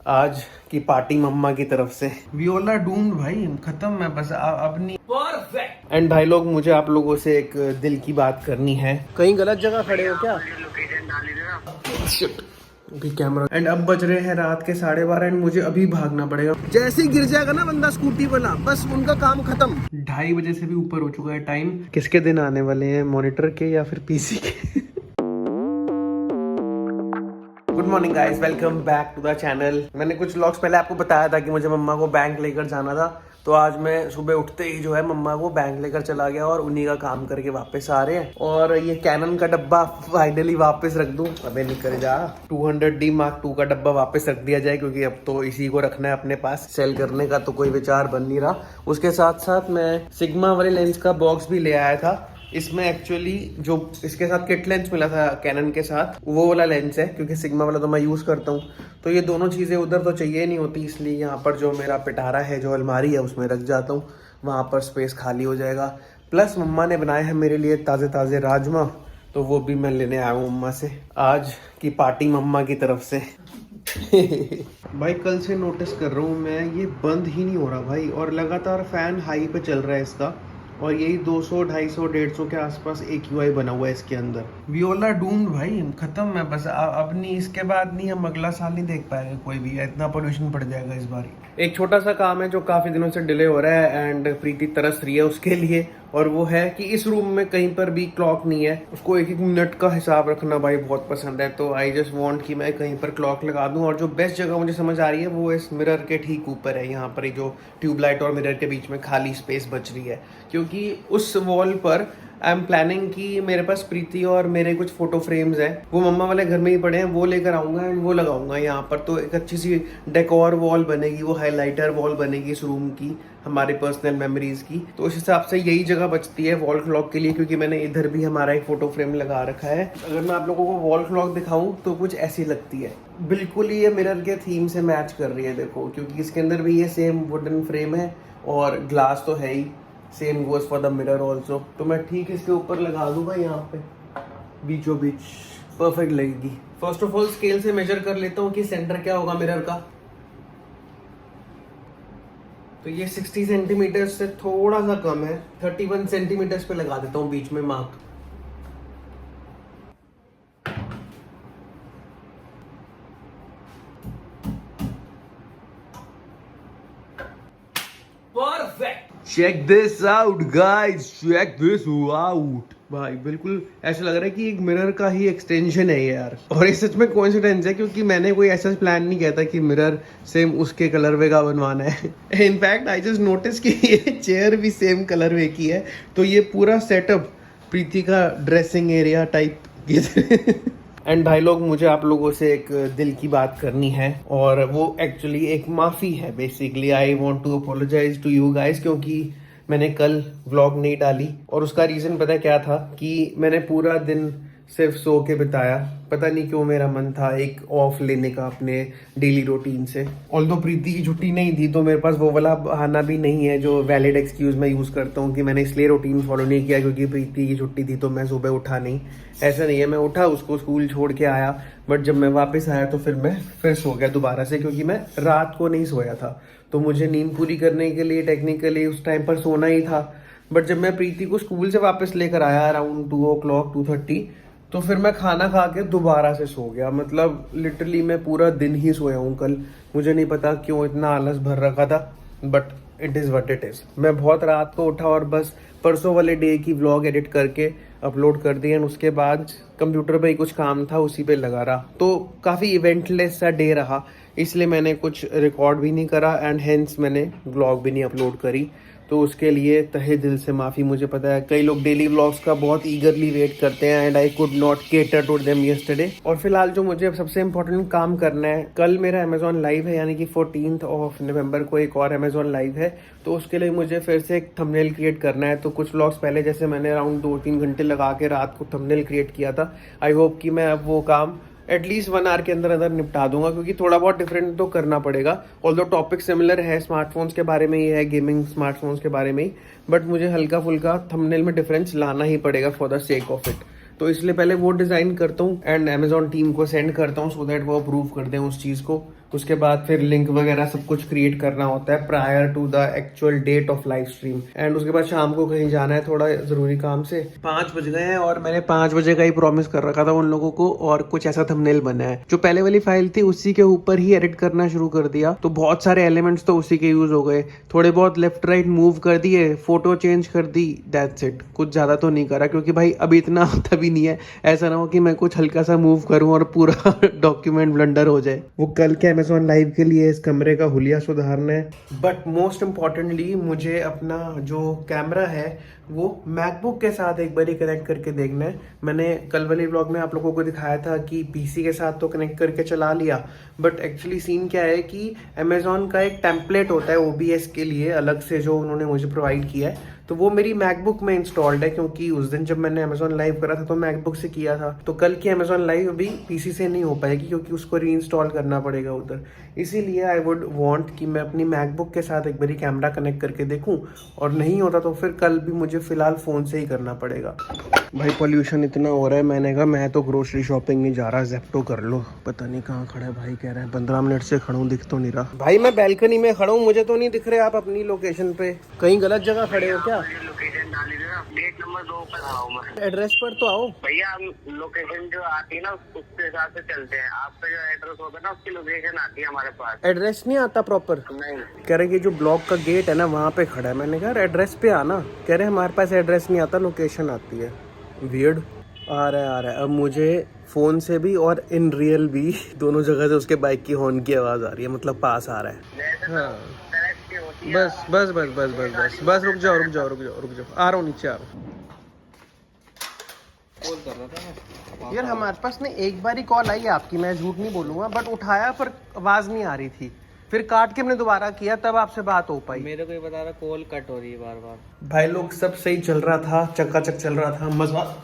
आज की पार्टी मम्मा की तरफ से वियोला डूम्ड भाई, खत्म। मैं बस अब नहीं। परफेक्ट। एंड भाई लोग, मुझे आप लोगों से एक दिल की बात करनी है। कहीं गलत जगह खड़े हो क्या? Shit. अभी कैमरा। एंड अब बज रहे हैं रात के 12:30 एंड मुझे अभी भागना पड़ेगा। जैसे ही गिर जाएगा ना बंदा स्कूटी वाला, बस उनका काम खत्म। 2:30 बजे से भी ऊपर हो चुका है टाइम। किसके दिन आने वाले हैं, मॉनिटर के या फिर पीसी के? Good morning guys, welcome back to the channel. मैंने कुछ व्लॉग्स पहले आपको बताया था कि मुझे मम्मा को बैंक लेकर जाना था, तो आज मैं सुबह उठते ही जो है मम्मा को बैंक लेकर चला गया और उन्हीं का काम करके वापस आ रहे हैं। और ये कैनन का डब्बा फाइनली वापस रख दूं। अबे निकल जा। 200D Mark II का डब्बा वापस रख दिया जाए, क्योंकि अब तो इसी को रखना है अपने पास। सेल करने का तो कोई विचार बन नहीं रहा। उसके साथ साथ मैं सिग्मा वाले लेंस का बॉक्स भी ले आया था। इसमें एक्चुअली जो इसके साथ किट लेंस मिला था कैनन के साथ, वो वाला लेंस है, क्योंकि सिग्मा वाला तो मैं यूज़ करता हूँ। तो ये दोनों चीज़ें उधर तो चाहिए नहीं होती, इसलिए यहाँ पर जो मेरा पिटारा है, जो अलमारी है, उसमें रख जाता हूँ। वहाँ पर स्पेस खाली हो जाएगा। प्लस मम्मा ने बनाए हैं मेरे लिए ताज़े ताज़े राजमा, तो वो भी मैं लेने आया हूँ मम्मा से। आज की पार्टी मम्मा की तरफ से। भाई कल से नोटिस कर रहा हूँ मैं, ये बंद ही नहीं हो रहा भाई, और लगातार फैन हाई पे चल रहा है इसका। और यही 200, 250, 150 के आसपास AQI बना हुआ है इसके अंदर। वियोला डूम्ड भाई, खत्म। मैं बस अब नहीं, इसके बाद नहीं, हम अगला साल नहीं देख पाएंगे कोई भी। इतना पोल्यूशन पड़ जाएगा इस बार। एक छोटा सा काम है जो काफी दिनों से डिले हो रहा है एंड प्रीति तरस रही है उसके लिए, और वो है कि इस रूम में कहीं पर भी क्लॉक नहीं है। उसको एक एक मिनट का हिसाब रखना भाई बहुत पसंद है, तो आई जस्ट वांट कि मैं कहीं पर क्लॉक लगा दूं। और जो बेस्ट जगह मुझे समझ आ रही है वो इस मिरर के ठीक ऊपर है। यहाँ पर जो ट्यूबलाइट और मिरर के बीच में खाली स्पेस बच रही है, क्योंकि उस वॉल पर आई एम प्लानिंग कि मेरे पास प्रीति और मेरे कुछ फोटो फ्रेम्स हैं, वो मम्मा वाले घर में ही पड़े हैं, वो लेकर आऊँगा एंड वो लगाऊंगा यहाँ पर। तो एक अच्छी सी डेकोर वॉल बनेगी, वो हाईलाइटर वॉल बनेगी इस रूम की, हमारे पर्सनल मेमोरीज की। तो उस हिसाब से यही जगह बचती है वॉल क्लॉक के लिए, क्योंकि मैंने इधर भी हमारा एक फोटो फ्रेम लगा रखा है। अगर मैं आप लोगों को वॉल क्लॉक दिखाऊं तो कुछ ऐसी लगती है, बिल्कुल ये मिरर के थीम से मैच कर रही है। देखो, क्योंकि इसके अंदर भी ये सेम वुडन फ्रेम है और ग्लास तो है ही। Same goes for the mirror also. तो मैं ठीक इसके ऊपर लगा दूंगा यहाँ पे बीचों बीच, परफेक्ट लगेगी। फर्स्ट ऑफ ऑल स्केल से मेजर कर लेता हूँ कि सेंटर क्या होगा मिरर का। तो ये 60 सेंटीमीटर से थोड़ा सा कम है, 31 सेंटीमीटर पे लगा देता हूँ बीच में mark. Perfect. Check this out guys, check this out. भाई बिल्कुल ऐसा लग रहा है कि एक मिरर का ही एक्सटेंशन है ये यार। और ये सच में कोइंसिडेंस है, क्योंकि मैंने कोई ऐसा प्लान नहीं किया था कि मिरर सेम उसके कलरवे का बनवाना है। इनफैक्ट आई जस्ट नोटिस कि ये चेयर भी सेम कलरवे की है। तो ये पूरा सेटअप प्रीति का ड्रेसिंग एरिया टाइप। एंड भाई लोग, मुझे आप लोगों से एक दिल की बात करनी है, और वो एक्चुअली एक माफ़ी है। Basically I want to apologise to you guys, क्योंकि मैंने कल व्लॉग नहीं डाली। और उसका रीज़न पता क्या था, कि मैंने पूरा दिन सिर्फ सो के बिताया। पता नहीं क्यों मेरा मन था एक ऑफ लेने का अपने डेली रूटीन से। ऑल्दो प्रीति की छुट्टी नहीं थी, तो मेरे पास वो वाला बहाना भी नहीं है जो वैलिड एक्सक्यूज मैं यूज़ करता हूँ कि मैंने इसलिए रूटीन फॉलो नहीं किया क्योंकि प्रीति की छुट्टी थी तो मैं सुबह उठा नहीं। ऐसा नहीं है, मैं उठा, उसको स्कूल छोड़ के आया, बट जब मैं वापस आया तो फिर मैं फिर सो गया दोबारा से, क्योंकि मैं रात को नहीं सोया था। तो मुझे नींद पूरी करने के लिए टेक्निकली उस टाइम पर सोना ही था। बट जब मैं प्रीति को स्कूल से वापस लेकर आया अराउंड 2 o'clock 2:30, तो फिर मैं खाना खा के दोबारा से सो गया। मतलब लिटरली मैं पूरा दिन ही सोया हूँ कल। मुझे नहीं पता क्यों इतना आलस भर रखा था, but it is what it is. मैं बहुत रात को उठा और बस परसों वाले डे की व्लॉग एडिट करके अपलोड कर दी, एंड उसके बाद कंप्यूटर पे ही कुछ काम था, उसी पे लगा रहा। तो काफ़ी इवेंटलेस सा डे रहा, इसलिए मैंने कुछ रिकॉर्ड भी नहीं करा एंड हेंस मैंने व्लॉग भी नहीं अपलोड करी। तो उसके लिए तहे दिल से माफ़ी। मुझे पता है कई लोग डेली व्लॉग्स का बहुत ईगरली वेट करते हैं and I could not cater to them yesterday. और फिलहाल जो मुझे सबसे इंपॉर्टेंट काम करना है, कल मेरा अमेजॉन लाइव है, यानी कि 14 नवंबर को एक और अमेजॉन लाइव है। तो उसके लिए मुझे फिर से एक थंबनेल क्रिएट करना है। तो कुछ व्लॉग्स पहले जैसे मैंने अराउंड 2-3 घंटे लगा के रात को थंबनेल क्रिएट किया था, आई होप कि मैं अब वो काम एटलीस्ट 1 आवर के अंदर अंदर निपटा दूंगा, क्योंकि थोड़ा बहुत डिफरेंट तो करना पड़ेगा। ऑल्दो टॉपिक सिमिलर है, स्मार्टफोन्स के बारे में ही है, गेमिंग स्मार्टफोन्स के बारे में ही, बट मुझे हल्का फुल्का थंबनेल में डिफरेंस लाना ही पड़ेगा for the sake of it. तो इसलिए पहले वो डिज़ाइन करता हूँ एंड अमेजॉन टीम को सेंड करता हूँ, सो दैट वो अप्रूव कर दें उस चीज़ को। उसके बाद फिर लिंक वगैरह सब कुछ क्रिएट करना होता है prior to the actual date of live stream. And उसके बाद शाम को कहीं जाना है थोड़ा जरूरी काम से। 5 बज गए हैं और मैंने 5 बजे का ही प्रॉमिस कर रखा था उन लोगों को, और कुछ ऐसा थंबनेल बना है। जो पहले वाली फाइल थी उसी के ऊपर ही एडिट करना शुरू कर दिया, तो बहुत सारे एलिमेंट्स तो उसी के यूज हो गए। थोड़े बहुत लेफ्ट राइट मूव कर दिए, फोटो चेंज कर दी, दैट्स इट। कुछ ज्यादा तो नहीं करा क्योंकि भाई अभी इतना आता भी नहीं है, ऐसा ना हो कि मैं कुछ हल्का सा मूव करूं और पूरा डॉक्यूमेंट ब्लंडर हो जाए। वो कल के अमेजोन लाइव के लिए इस कमरे का हुलिया सुधारना है। बट मोस्ट इम्पॉर्टेंटली मुझे अपना जो कैमरा है वो मैकबुक के साथ एक बार ही कनेक्ट करके देखना है। मैंने कल वाले व्लॉग में आप लोगों को दिखाया था कि पीसी के साथ तो कनेक्ट करके चला लिया, बट एक्चुअली सीन क्या है कि अमेजोन का एक टेम्पलेट होता है ओबीएस के लिए अलग से जो उन्होंने मुझे प्रोवाइड किया है, तो वो मेरी मैकबुक में इंस्टॉल्ड है क्योंकि उस दिन जब मैंने अमेजोन लाइव करा था तो मैकबुक से किया था। तो कल की अमेजोन लाइव अभी पीसी से नहीं हो पाएगी क्योंकि उसको रीइंस्टॉल करना पड़ेगा उधर। इसीलिए आई वुड वांट कि मैं अपनी मैकबुक के साथ एक बारी कैमरा कनेक्ट करके देखूं, और नहीं होता तो फिर कल भी मुझे फिलहाल फ़ोन से ही करना पड़ेगा। भाई पोल्यूशन इतना हो रहा है, मैंने कहा मैं तो ग्रोसरी शॉपिंग नहीं जा रहा, ज़ेप्टो कर लो। पता नहीं कहाँ खड़ा है भाई, कह रहा है 15 मिनट से खड़ा हूँ, दिख तो नहीं रहा। भाई मैं बैल्कनी में खड़ा हूँ, मुझे तो नहीं दिख रहे आप अपनी लोकेशन पे। कहीं गलत जगह खड़े हो क्या? लोकेशन डाली थी ना, गेट नंबर 2 पर खड़ा हूँ मैं। एड्रेस पर तो आओ भैया, लोकेशन जो आती है ना उसके हिसाब से चलते हैं। आपका जो एड्रेस होगा ना उसकी लोकेशन आती है हमारे पास। एड्रेस नहीं आता प्रॉपर? नहीं। कह रहे कि जो ब्लॉक का गेट है ना वहाँ पे खड़ा है। मैंने कहा एड्रेस पे आना, कह रहे हमारे पास एड्रेस नहीं आता, लोकेशन आती है। वियर्ड। आ रहा है अब मुझे फोन से भी और इन रियल भी दोनों जगह से उसके बाइक की हॉर्न की आवाज आ रही है, मतलब पास आ रहा है। हाँ बस बस बस बस बस बस बस रुक जाओ रुक जाओ रुक जाओ रुक जाओ, आ रहा हूँ नीचे आ रहा हूँ। कॉल कर रहा था मैं यार, हमारे पास ना एक बार ही कॉल आई आपकी, मैं झूठ नहीं बोलूंगा, बट उठाया पर आवाज नहीं आ रही थी, फिर काट के हमने दोबारा किया तब आपसे बात हो पाई। मेरे को ये बता रहा कॉल कट हो रही है बार बार। भाई लोग सब सही चल रहा था, चकाचक चल रहा था, मजा।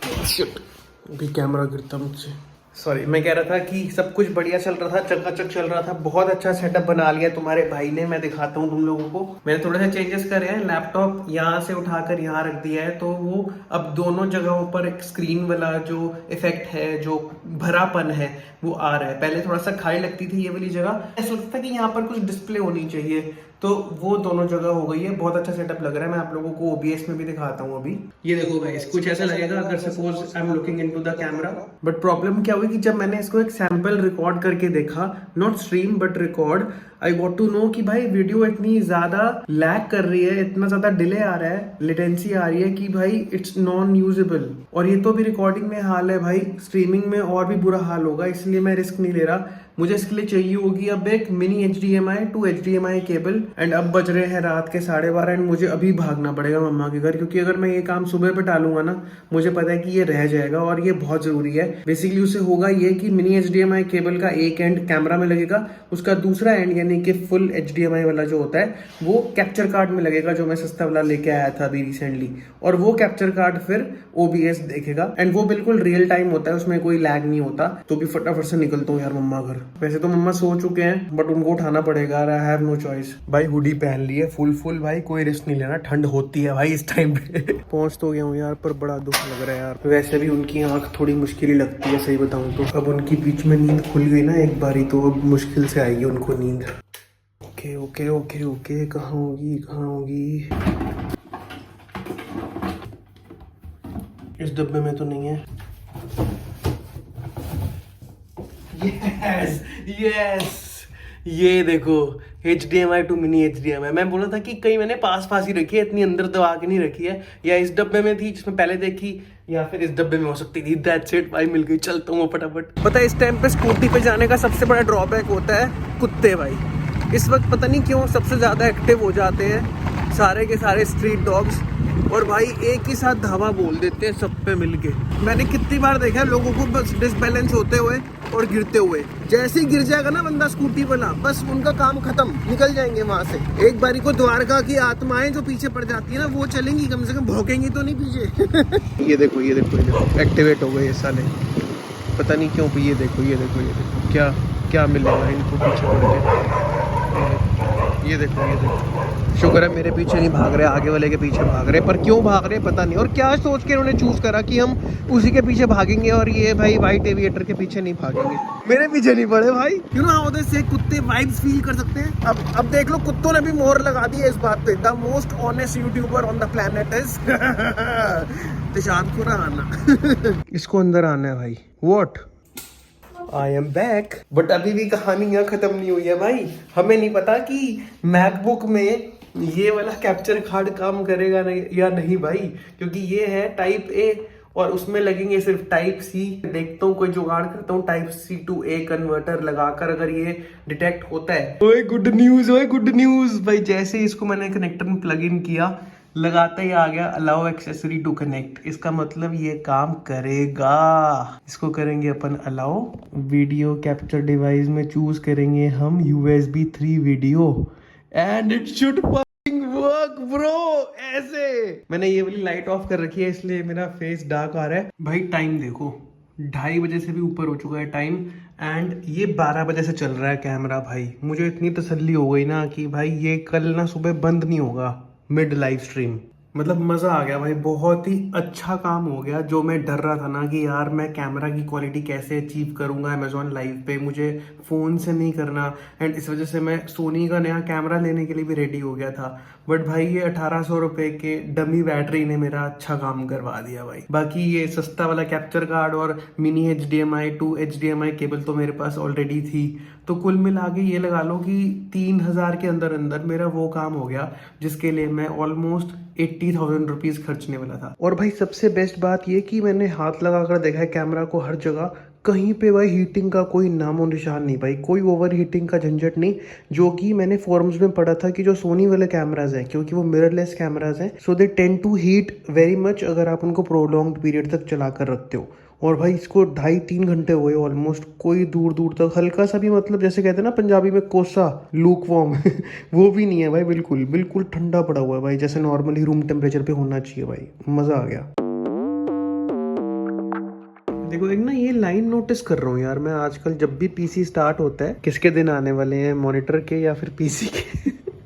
भी कैमरा गिरता मुझसे, सॉरी। मैं कह रहा था कि सब कुछ बढ़िया चल रहा था, चकाचक चल रहा था, बहुत अच्छा सेटअप बना लिया तुम्हारे भाई ने। मैं दिखाता हूँ तुम लोगों को, मैंने थोड़े से चेंजेस करे हैं। लैपटॉप यहाँ से उठाकर यहाँ रख दिया है, तो वो अब दोनों जगहों पर एक स्क्रीन वाला जो इफेक्ट है, जो भरापन है वो आ रहा है। पहले थोड़ा सा खाली लगती थी ये वाली जगह, ऐसा लगता था कि यहाँ पर कुछ डिस्प्ले होनी चाहिए, तो वो दोनों जगह हो गई है। बहुत अच्छा सेटअप लग रहा है। मैं आप लोगों को ओबीएस में भी दिखाता हूँ अभी। ये देखो गाइस, कुछ ऐसा लगेगा अगर suppose I am looking into the camera, but problem क्या हुई कि जब मैंने इसको एक सैंपल रिकॉर्ड करके देखा, not stream but record, I want to know कि भाई वीडियो इतनी ज्यादा लैग कर रही है, इतना ज्यादा डिले आ रहा है, लेटेंसी आ रही है कि भाई इट्स नॉन यूजेबल। और ये तो भी रिकॉर्डिंग में हाल है भाई, स्ट्रीमिंग में और भी बुरा हाल होगा, इसलिए मैं रिस्क नहीं ले रहा। मुझे इसके लिए चाहिए होगी अब एक mini HDMI to HDMI cable. And अब बज रहे हैं रात के 12:30 एंड मुझे अभी भागना पड़ेगा मम्मा के घर, क्योंकि अगर मैं ये काम सुबह पे डालूंगा ना, मुझे पता है कि ये रह जाएगा और ये बहुत जरूरी है। बेसिकली उसे होगा ये कि मिनी HDMI केबल का एक एंड कैमरा में लगेगा, उसका दूसरा एंड यानी कि फुल HDMI वाला जो होता है वो कैप्चर कार्ड में लगेगा, जो मैं सस्ता वाला लेके आया था अभी रिसेंटली। और वो कैप्चर कार्ड फिर OBS देखेगा एंड वो बिल्कुल रियल टाइम होता है, उसमें कोई लैग नहीं होता। तो भी फटाफट से निकलता हूँ यार मम्मा घर। वैसे तो मम्मा सो चुके हैं बट उनको उठाना पड़ेगा, आई हैव नो चॉइस। भाई हुडी पहन ली है फुल भाई, कोई रिस्क नहीं लेना, ठंड होती है भाई इस टाइम पे। पहुंच तो गया हूँ यार, पर बड़ा दुख लग रहा है यार। वैसे भी उनकी आंख थोड़ी मुश्किल ही लगती है सही बताऊं तो। अब उनकी बीच में नींद खुल गई ना एक बारी, तो अब मुश्किल से आएगी उनको नींद। ओके ओके ओके ओके, कहाँ होगी कहाँ होगी? इस डब्बे में तो नहीं है। यस यस, ये देखो HDMI टू मिनी HDMI। मैं बोला था कि कहीं मैंने पास ही रखी है, इतनी अंदर दबा के नहीं रखी है, या इस डब्बे में थी जिसमें पहले देखी, या फिर इस डब्बे में हो सकती थी। दैट्स इट भाई, मिल गई। चलता हूँ फटाफट। पता है इस टाइम पे स्कूटी पे जाने का सबसे बड़ा ड्रॉबैक होता है कुत्ते। भाई इस वक्त पता नहीं क्यों सबसे ज्यादा एक्टिव हो जाते हैं सारे के सारे स्ट्रीट डॉग्स, और भाई एक ही साथ धावा बोल देते हैं सब पे मिलके। मैंने कितनी बार देखा है लोगों को बस डिसबैलेंस होते हुए और गिरते हुए, जैसे ही गिर जाएगा ना बंदा स्कूटी वाला, बस उनका काम खत्म, निकल जाएंगे वहां से। एक बारी को द्वारका की आत्माएं जो पीछे पड़ जाती है ना, वो चलेंगी, कम से कम भौंकेंगी तो नहीं पीछे। ये देखो ये देखो ये देखो, एक्टिवेट हो गए ये साले, पता नहीं क्यों। ये देखो ये देखो ये देखो, क्या क्या मिलेगा इनको पीछे पड़ के। ये देखो शुक्र है मेरे पीछे नहीं भाग रहे, आगे वाले के पीछे भाग रहे। पर क्यों भाग रहे पता नहीं, और क्या सोच के उन्होंने चूज करा कि हम उसी के पीछे भागेंगे और ये भाई वाइट एविएटर के पीछे नहीं भागेंगे। मेरे पीछे नहीं पड़े भाई। यू नो हाउ दे से कुत्ते वाइब्स फील कर सकते हैं। अब देख लो कुत्तों ने भी मोहर लगा दी है इस बात पे। The most honest YouTuber on the planet is Dishant Khurana. इसको अंदर आना है भाई। What? I am back. But अभी भी कहानी यहाँ खत्म नहीं हुई है भाई। हमें नहीं पता कि मैकबुक में ये वाला कैप्चर कार्ड काम करेगा नहीं या नहीं भाई, क्योंकि ये है टाइप ए और उसमें लगेंगे सिर्फ टाइप सी। देखता हूँ कोई जुगाड़ करता हूँ type C to A converter लगाकर, अगर ये डिटेक्ट होता है। ओए गुड न्यूज, ओए गुड न्यूज भाई। जैसे ही इसको मैंने कनेक्टर में प्लग इन किया, लगाते ही आ गया अलाउ एक्सेसरी टू कनेक्ट। इसका मतलब ये काम करेगा। इसको करेंगे अपन अलाउ। वीडियो कैप्चर डिवाइस में चूज करेंगे हम USB 3 video and it should work bro. ऐसे मैंने ये वाली लाइट ऑफ कर रखी है इसलिए मेरा फेस डार्क आ रहा है भाई। टाइम देखो 2:30 बजे से भी ऊपर हो चुका है टाइम एंड ये 12 बजे से चल रहा है कैमरा भाई। मुझे इतनी तसल्ली हो गई ना कि भाई ये कल ना सुबह बंद नहीं होगा मिड लाइव स्ट्रीम। मतलब मज़ा आ गया भाई, बहुत ही अच्छा काम हो गया। जो मैं डर रहा था ना कि यार मैं कैमरा की क्वालिटी कैसे अचीव करूंगा अमेजोन लाइव पे, मुझे फ़ोन से नहीं करना, एंड इस वजह से मैं सोनी का नया कैमरा लेने के लिए भी रेडी हो गया था। बट भाई ये 1800 रुपए के डमी बैटरी ने मेरा अच्छा काम करवा दिया भाई। बाकी ये सस्ता वाला कैप्चर कार्ड और mini HDMI to HDMI cable तो मेरे पास ऑलरेडी थी। तो कुल मिला के ये लगा लो कि 3000 के अंदर अंदर मेरा वो काम हो गया जिसके लिए मैं ऑलमोस्ट 80,000 रुपीज खर्चने वाला था। और भाई सबसे बेस्ट बात ये कि मैंने हाथ लगा कर देखा है कैमरा को हर जगह, कहीं पे भाई हीटिंग का कोई नामो निशान नहीं भाई, कोई ओवर हीटिंग का झंझट नहीं। जो कि मैंने फोरम्स में पढ़ा था कि जो सोनी वाले कैमराज हैं, क्योंकि वो मिररलेस कैमराज हैं, so they tend to heat very much अगर आप उनको प्रोलॉन्ग्ड पीरियड तक चला कर रखते हो। और भाई इसको 2.5-3 घंटे हुए ऑलमोस्ट, कोई दूर दूर तक हल्का सा भी, मतलब जैसे कहते हैं ना पंजाबी में कोसा लूक वॉर्म वो भी नहीं है भाई। बिल्कुल बिल्कुल ठंडा पड़ा हुआ है भाई, जैसे नॉर्मली रूम टेम्परेचर पे होना चाहिए भाई। मज़ा आ गया। देखो एक ना ये लाइन नोटिस कर रहा हूँ यार मैं आजकल, जब भी PC स्टार्ट होता है, किसके दिन आने वाले हैं, मॉनिटर के या फिर PC के